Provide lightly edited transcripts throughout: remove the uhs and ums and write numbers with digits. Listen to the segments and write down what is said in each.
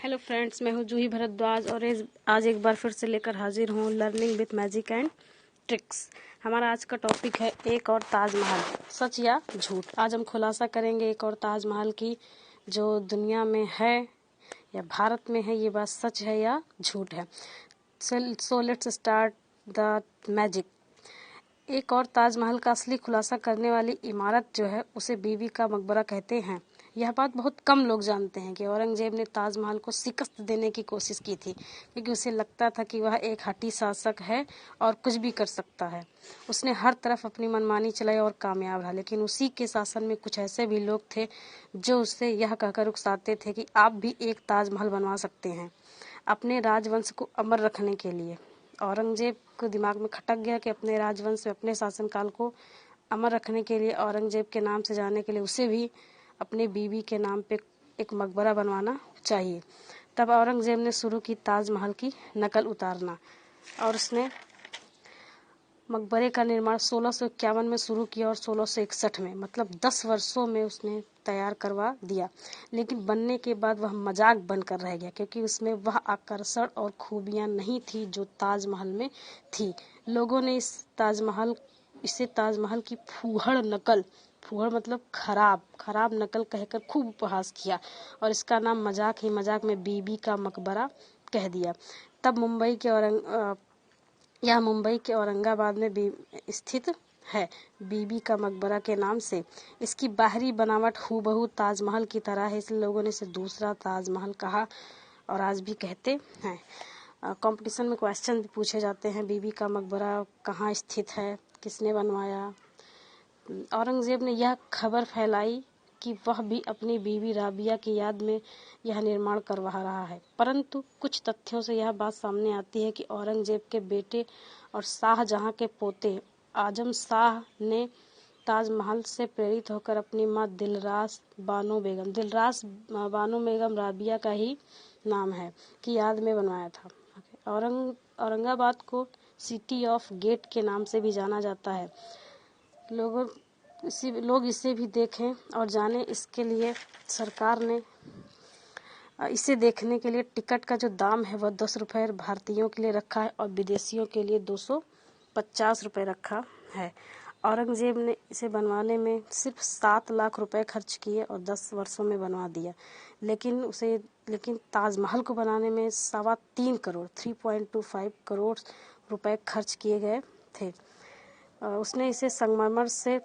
Hello friends, मैं हूँ जूही भारद्वाज और आज एक बार फिर से लेकर हाजिर हूँ learning with magic and tricks. हमारा आज का टॉपिक है एक और ताजमहल, सच या झूठ। आज हम खुलासा करेंगे एक और ताजमहल की, जो दुनिया में है या भारत में है, ये बात सच है या झूठ है। So let's start the magic. एक और ताजमहल का असली खुलासा करने वाली इमारत जो है उसे बीबी का मकबरा कहते हैं। यह बात बहुत कम लोग जानते हैं कि औरंगजेब ने ताजमहल को शिकस्त देने की कोशिश की थी, क्योंकि उसे लगता था कि वह एक हठी शासक है और कुछ भी कर सकता है। उसने हर तरफ अपनी मनमानी चलाई और कामयाब रहा, लेकिन उसी के शासन में कुछ ऐसे भी लोग थे जो उसे यह कहकर उकसाते थे कि आप भी एक ताजमहल बनवा सकते हैं अपने राजवंश को अमर रखने के लिए। औरंगजेब को दिमाग में खटक गया कि अपने राजवंश में अपने शासनकाल को अमर रखने के लिए, औरंगजेब के नाम से जाने के लिए उसे भी अपने बीवी के नाम पे एक मकबरा बनवाना चाहिए। तब औरंगजेब ने शुरू की ताजमहल की नकल उतारना और उसने मकबरे का निर्माण 1651 में शुरू किया और 1661 में, मतलब 10 वर्षों में उसने तैयार करवा दिया। लेकिन बनने के बाद वह मजाक बनकर रह गया, क्योंकि उसमें वह आकर्षण और खूबियां नहीं थी जो ताजमहल में थी। लोगों ने इसे ताजमहल की फूहड़ मतलब खराब नकल कहकर खूब उपहास किया और इसका नाम मजाक में बीबी का मकबरा कह दिया। तब मुंबई के औरंगाबाद में स्थित है बीबी का मकबरा के नाम से। इसकी बाहरी बनावट हूबहू ताजमहल की तरह है, इसलिए लोगों ने इसे दूसरा ताजमहल कहा और आज भी कहते हैं। कंपटीशन में क्वेश्चन भी पूछे जाते हैं, बीबी का मकबरा कहाँ स्थित है, किसने बनवाया। औरंगजेब ने यह खबर फैलाई कि वह भी अपनी बीवी राबिया की याद में यह निर्माण करवा रहा है, परंतु कुछ तथ्यों से यह बात सामने आती है कि औरंगजेब के बेटे और शाहजहां के पोते आजम शाह ने ताजमहल से प्रेरित होकर अपनी मां दिलरास बानो बेगम राबिया का ही नाम है की याद में बनवाया था। औरंगाबाद को सिटी ऑफ गेट के नाम से भी जाना जाता है। लोग इसे भी देखें और जानें, इसके लिए सरकार ने इसे देखने के लिए टिकट का जो दाम है वह 10 रुपये भारतीयों के लिए रखा है और विदेशियों के लिए 250 रुपये रखा है। औरंगजेब ने इसे बनवाने में सिर्फ 7 लाख रुपए खर्च किए और 10 वर्षों में बनवा दिया। लेकिन ताजमहल को बनाने में 3.25 करोड़ रुपए खर्च किए गए थे। उसने इसे संगमरमर से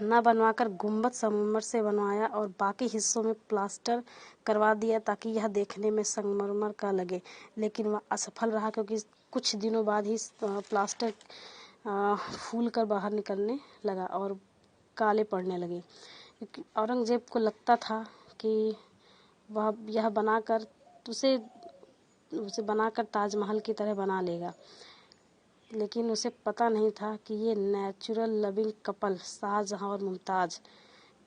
न बनवाकर गुंबद संगमरमर से बनवाया और बाकी हिस्सों में प्लास्टर करवा दिया ताकि यह देखने में संगमरमर का लगे, लेकिन वह असफल रहा, क्योंकि कुछ दिनों बाद ही प्लास्टर फूल कर बाहर निकलने लगा और काले पड़ने लगे। औरंगजेब को लगता था कि वह यह उसे बनाकर ताजमहल की तरह बना लेगा, लेकिन उसे पता नहीं था कि ये नेचुरल लविंग कपल शाहजहां और मुमताज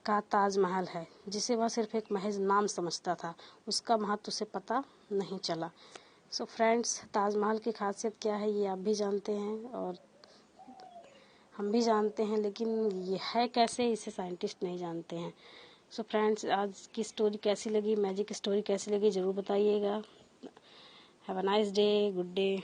का ताजमहल है, जिसे वह सिर्फ एक महज नाम समझता था। उसका महत्व उसे पता नहीं चला। सो फ्रेंड्स, ताजमहल की खासियत क्या है ये आप भी जानते हैं और हम भी जानते हैं, लेकिन ये है कैसे इसे साइंटिस्ट नहीं जानते हैं। सो फ्रेंड्स, आज की स्टोरी कैसी लगी, मैजिक स्टोरी कैसी लगी, ज़रूर बताइएगा। Have a nice day, good day.